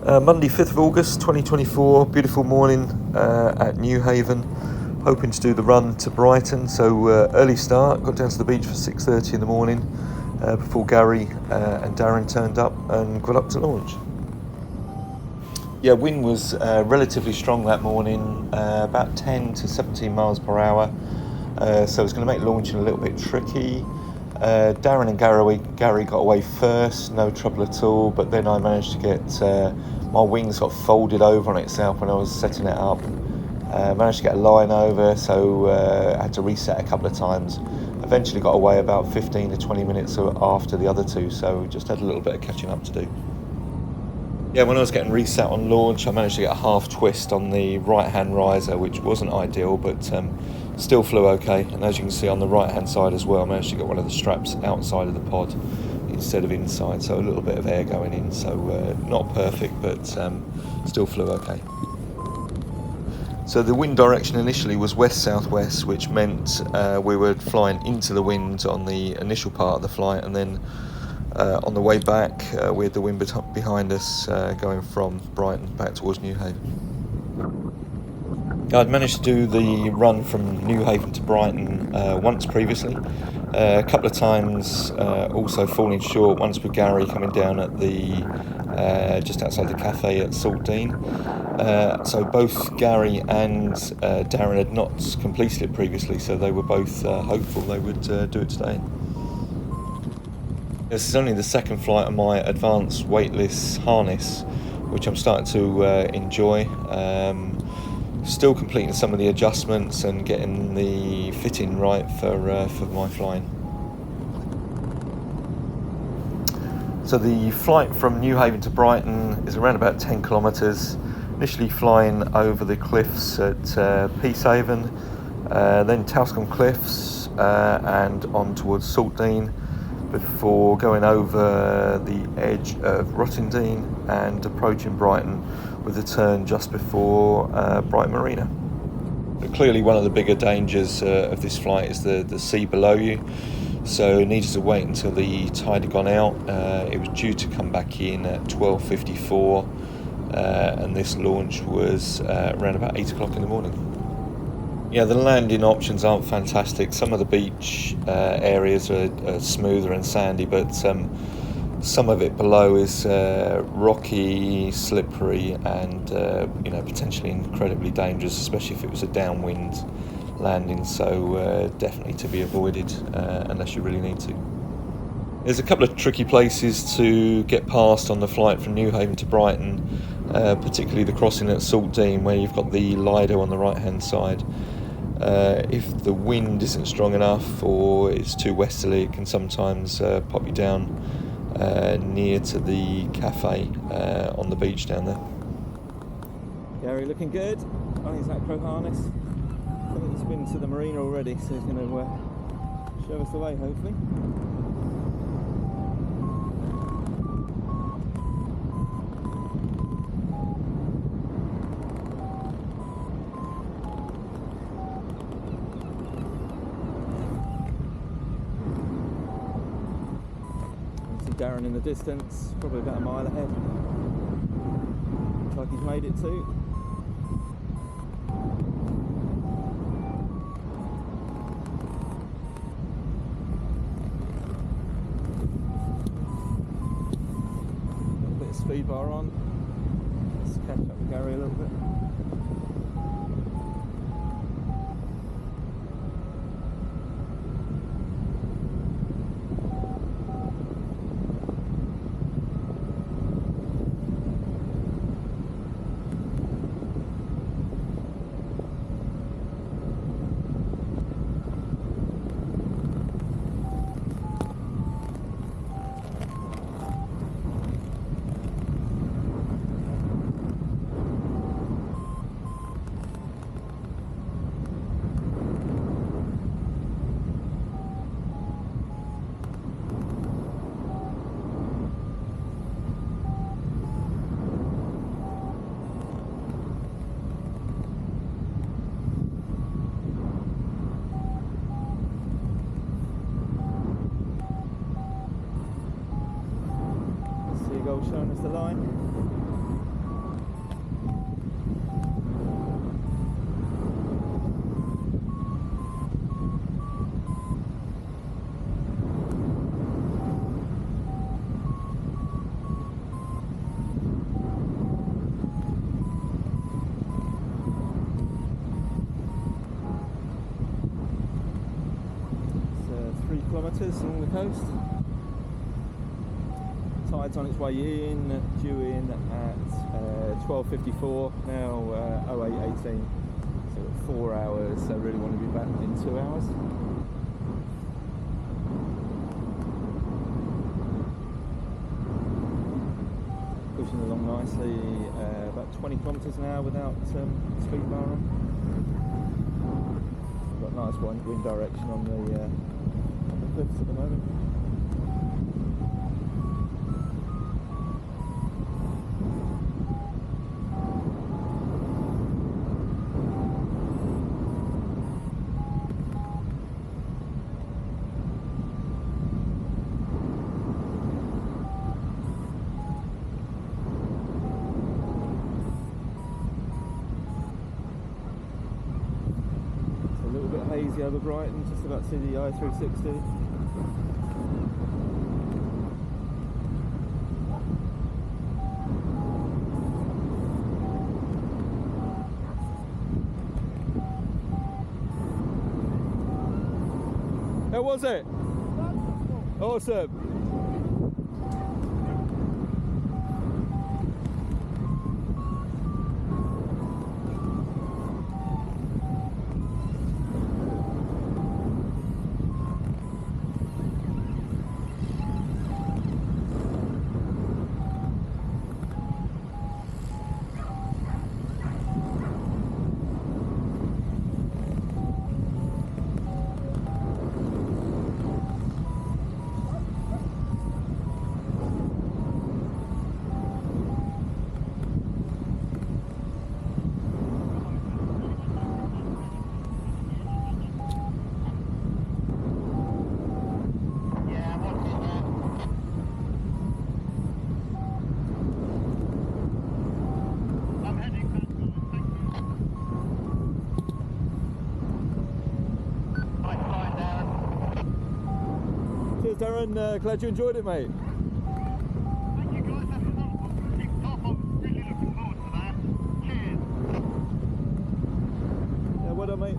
Monday 5th of August 2024, beautiful morning at Newhaven, hoping to do the run to Brighton. So early start, got down to the beach for 6:30 in the morning before Gary and Darren turned up and got up to launch. Yeah, wind was relatively strong that morning, about 10 to 17 miles per hour, so it's going to make launching a little bit tricky. Darren and Gary got away first, no trouble at all, but then I managed to get, my wings got folded over on itself when I was setting it up. Managed to get a line over, so I had to reset a couple of times. Eventually got away about 15 to 20 minutes after the other two, so just had a little bit of catching up to do. Yeah, when I was getting reset on launch, I managed to get a half twist on the right-hand riser, which wasn't ideal, but still flew okay. And as you can see on the right-hand side as well, I managed to get one of the straps outside of the pod instead of inside, so a little bit of air going in. So not perfect, but still flew okay. So the wind direction initially was west-southwest, which meant we were flying into the wind on the initial part of the flight, and then on the way back, we had the wind behind us going from Brighton back towards Newhaven. I'd managed to do the run from Newhaven to Brighton once previously, a couple of times also falling short, once with Gary coming down at the just outside the cafe at Saltdean. So both Gary and Darren had not completed it previously, so they were both hopeful they would do it today. This is only the second flight of my advanced weightless harness, which I'm starting to enjoy. Still completing some of the adjustments and getting the fitting right for my flying. So the flight from Newhaven to Brighton is around about 10 kilometres. Initially flying over the cliffs at Peacehaven, then Towscombe Cliffs and on towards Saltdean, before going over the edge of Rottingdean and approaching Brighton with a turn just before Brighton Marina. But clearly one of the bigger dangers of this flight is the sea below you, so needed to wait until the tide had gone out. It was due to come back in at 12:54 and this launch was around about 8 o'clock in the morning. Yeah, the landing options aren't fantastic. Some of the beach areas are smoother and sandy, but some of it below is rocky, slippery, and potentially incredibly dangerous, especially if it was a downwind landing. So definitely to be avoided unless you really need to. There's a couple of tricky places to get past on the flight from Newhaven to Brighton, particularly the crossing at Saltdean, where you've got the Lido on the right-hand side. If the wind isn't strong enough or it's too westerly, it can sometimes pop you down near to the cafe on the beach down there. Gary looking good on his acro harness. I think he's been to the marina already, so he's going to show us the way, hopefully. Darren in the distance, probably about a mile ahead. Looks like he's made it too. A little bit of speed bar on. Let's catch up with Gary a little bit. Showing us the line. kilometres along the coast. Tide's on its way in, due in at 12:54, now 08:18, so 4 hours, so really want to be back in 2 hours. Pushing along nicely, about 20 kilometres an hour without speed bar on. Got nice wind direction on the cliffs at the moment. Hazy over Brighton, just about to see the I-360. How was it? Awesome. Darren, glad you enjoyed it, mate. Thank you guys, that's another one kicked off. I'm really looking forward to that. Cheers. Yeah, well done, mate.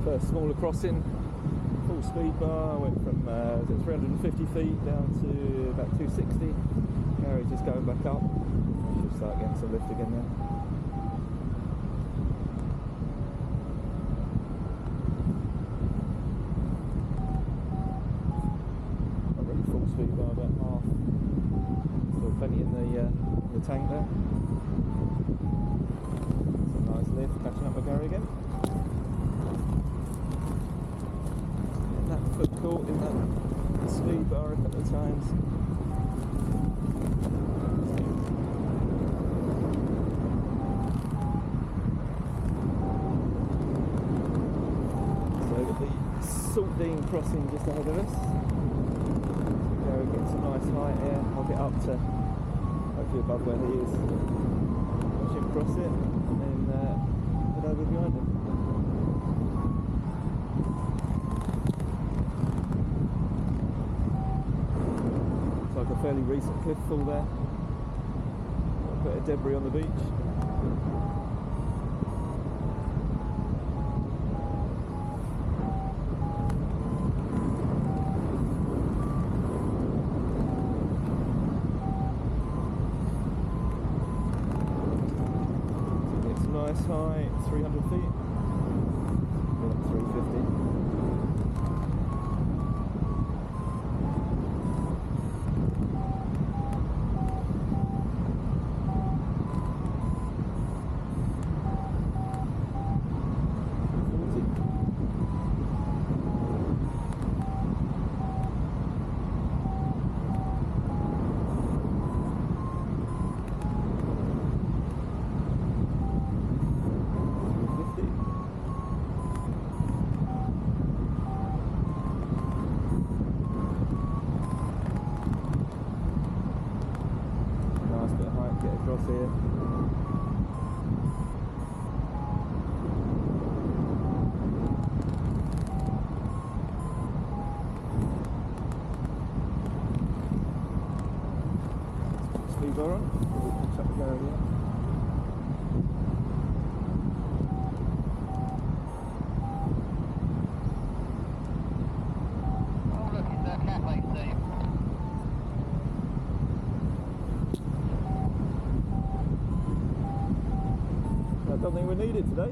First smaller crossing, full speed bar, went from 350 feet down to about 260. Carriage just going back up. I should start getting some lift again now. Not really full speed bar, about half. Still plenty in the tank there. Some nice lift, catching up with Gary again. Foot caught in that speed bar a couple of times. So we've got the Saltdean crossing just ahead of us. Gary gets a nice height here. I'll get up to hopefully above where he is. Watch him cross it and then head over behind him. Like a fairly recent cliff fall there. A bit of debris on the beach. max height 300 feet. We're at 350. Across here. Speed bar on, we'll catch up the barrier. Oh look, it's a cafe, Steve. I don't think we're needed today. I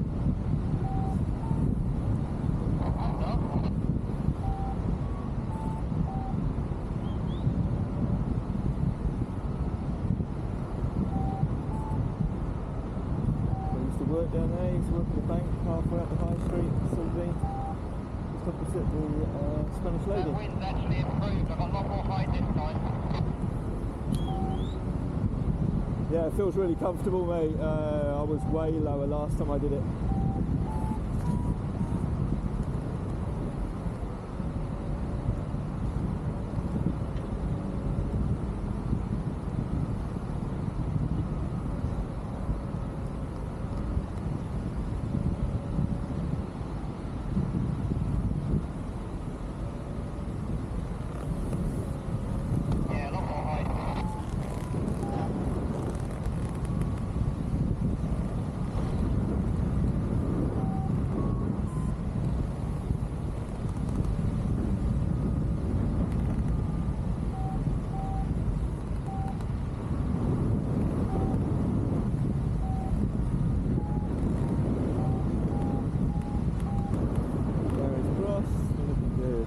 used to work down there, used to work at the bank halfway up the high street, Sylvie, just opposite the Spanish The lady. wind's actually improved. I've got a lot more height this time. Yeah, it feels really comfortable, mate. I was way lower last time I did it. Yeah, a lot more height.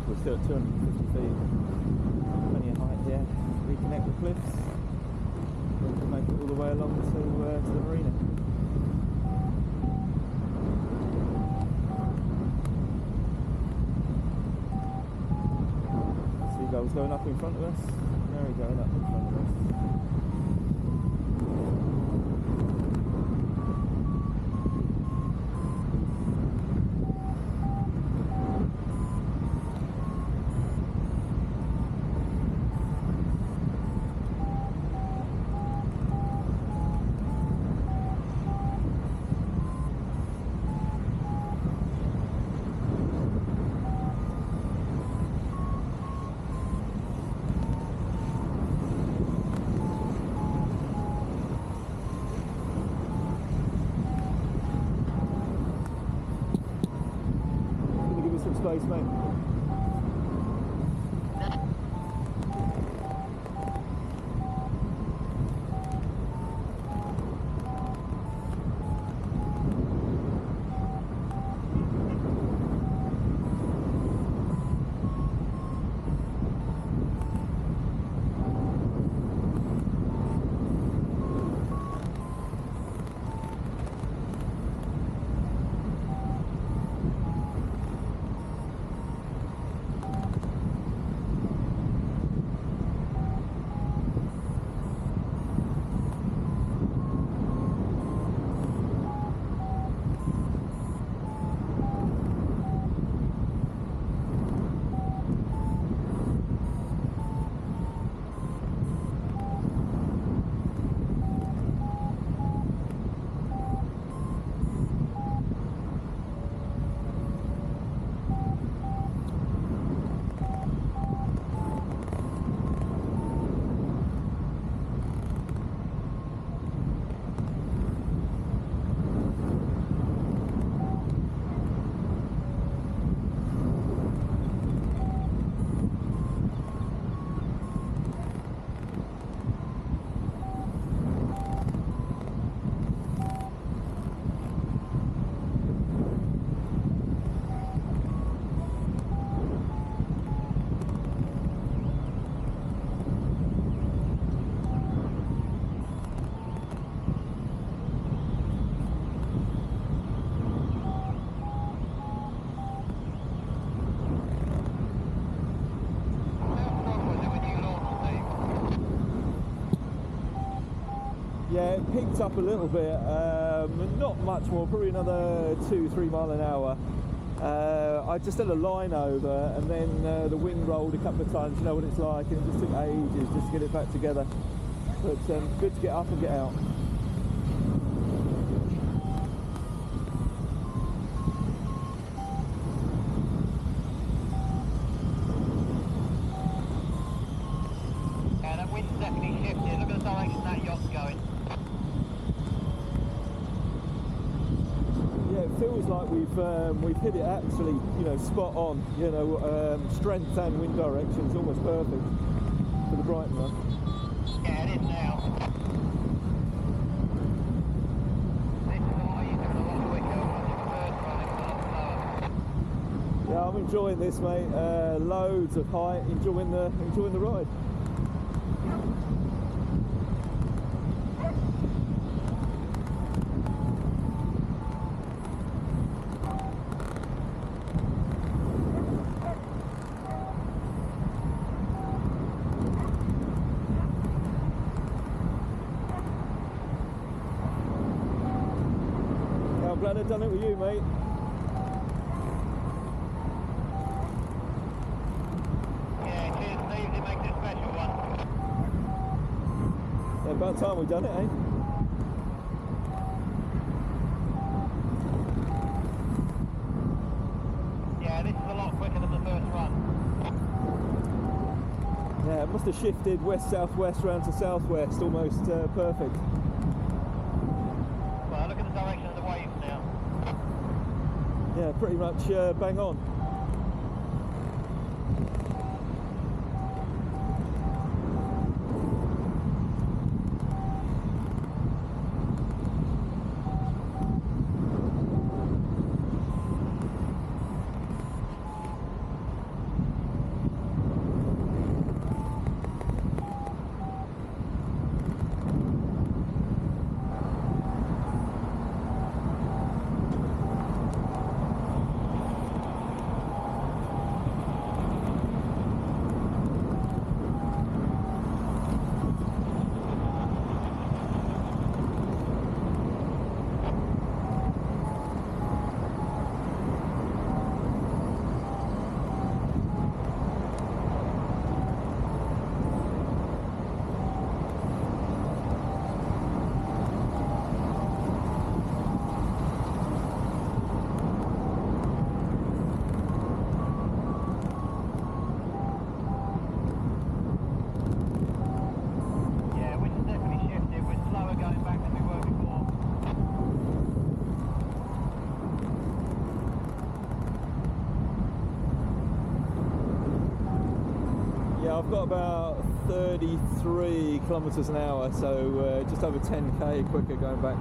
We're still at 250 feet. Plenty of height here. Reconnect the cliffs. We can make it all the way along to the marina. Seagulls going up in front of us. There we go, up in front of us. Space, mate. Yeah, it picked up a little bit, not much more, probably another 2-3 mile an hour. I just had a line over, and then the wind rolled a couple of times, you know what it's like, and it just took ages just to get it back together. But good to get up and get out. Yeah, that wind's definitely shifted. Look at the direction that yacht's going. Yeah, it feels like we've hit it actually, you know, spot on. You know, strength and wind direction is almost perfect for the Brighton Run. Yeah, it is now. This is a lot easier and a lot quicker. Watching the first run, it was a lot slower. Yeah, I'm enjoying this, mate. Loads of height, enjoying the ride. I'm glad I've done it with you, mate. Yeah, cheers Steve, it makes it a special one. Yeah, about time we done it, eh? Yeah, this is a lot quicker than the first run. Yeah, it must have shifted west-southwest round to southwest, almost perfect. Well, look at the direction of the waves now. Yeah, pretty much bang on. I've got about 33 kilometers an hour, so just over 10k quicker going back.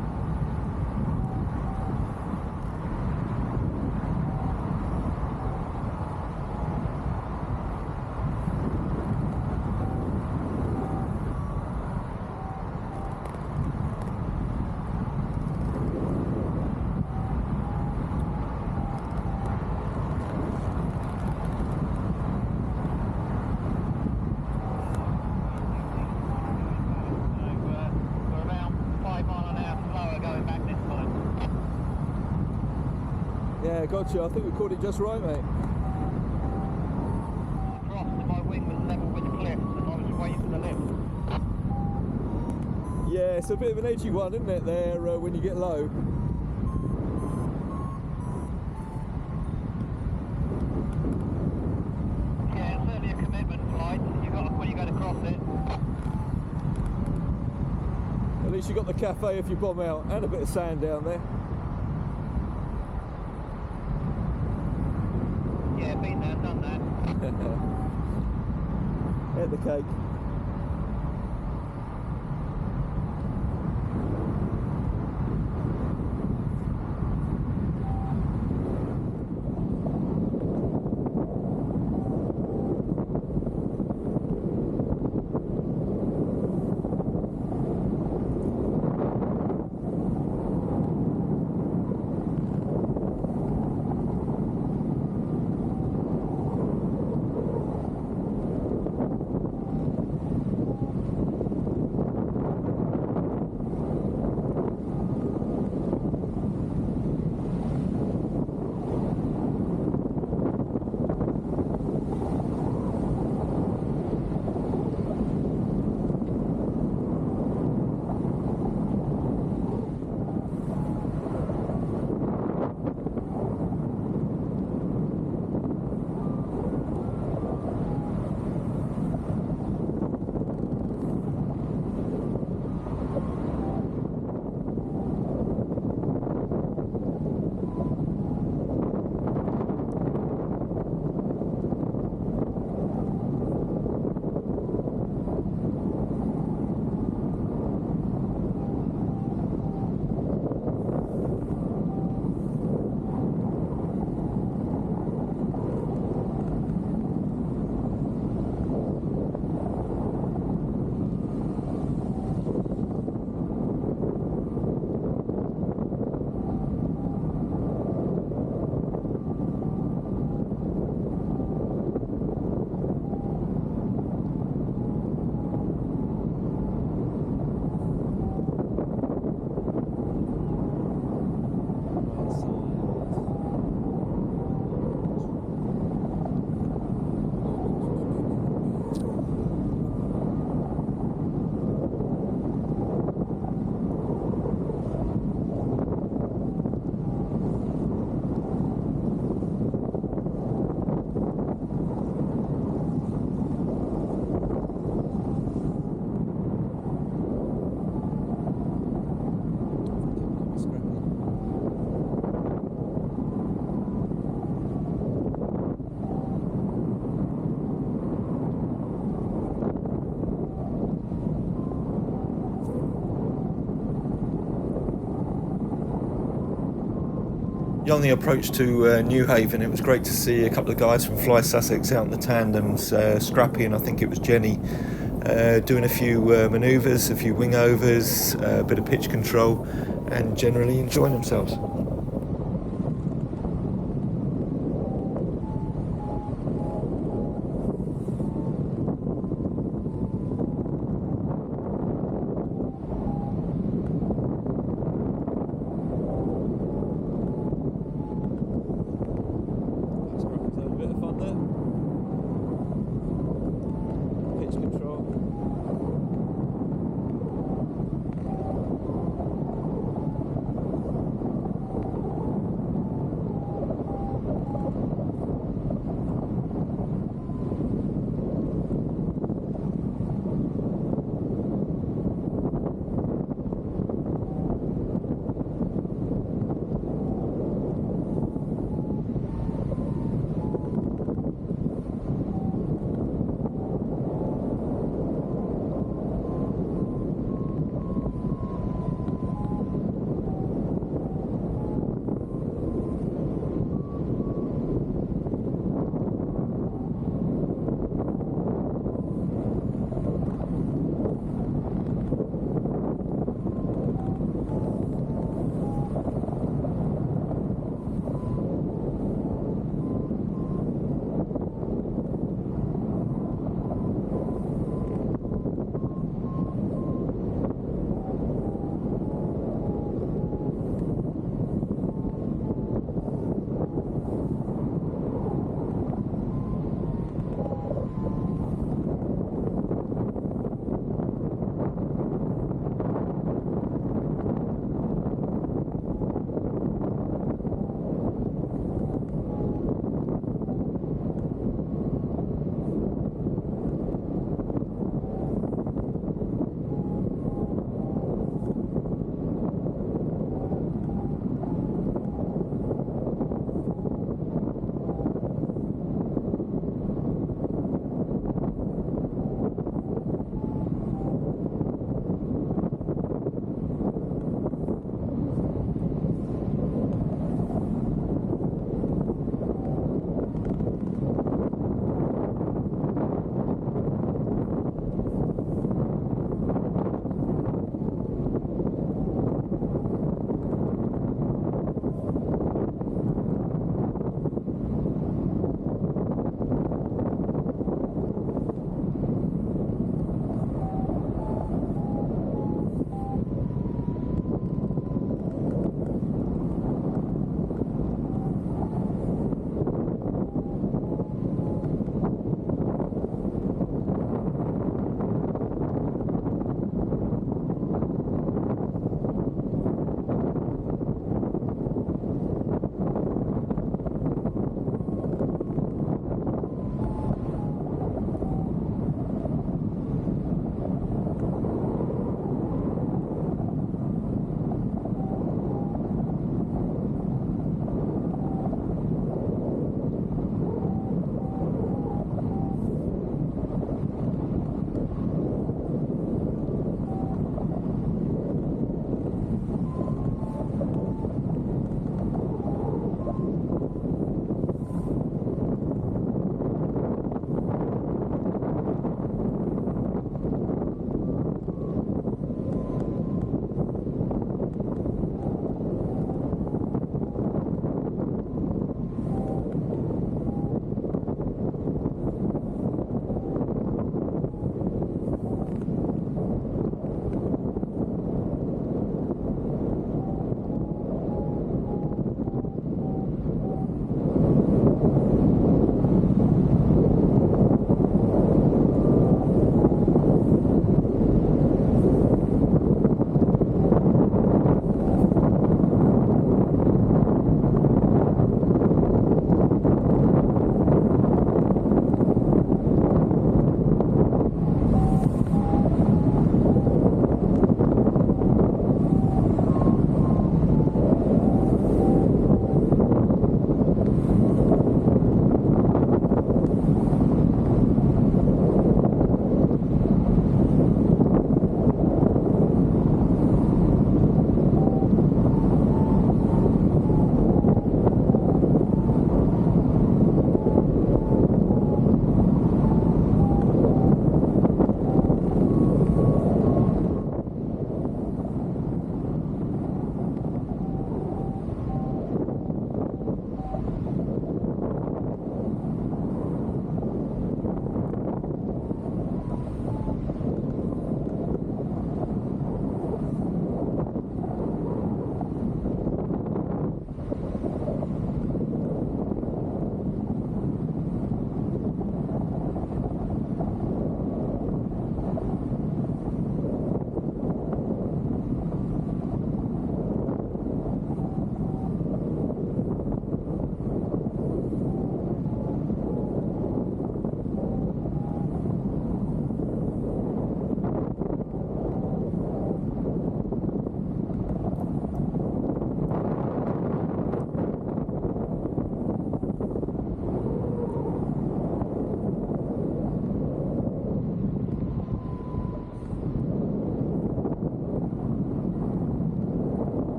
Yeah, gotcha. I think we caught it just right, mate. Crossed and my wing was level with the cliff and I was just waiting for the lift. Yeah, it's a bit of an edgy one, isn't it, there, when you get low. Yeah, it's certainly a commitment flight. When you go to cross it. At least you got the cafe if you bomb out, and a bit of sand down there. Yeah, been there, done that. Hit the cake. on the approach to Newhaven, it was great to see a couple of guys from Fly Sussex out in the tandems, Scrappy and I think it was Jenny, doing a few manoeuvres, a few wing overs, a bit of pitch control, and generally enjoying themselves.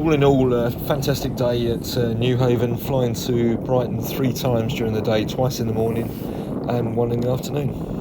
all in all, a fantastic day at Newhaven, flying to Brighton 3 times during the day, twice in the morning and one in the afternoon.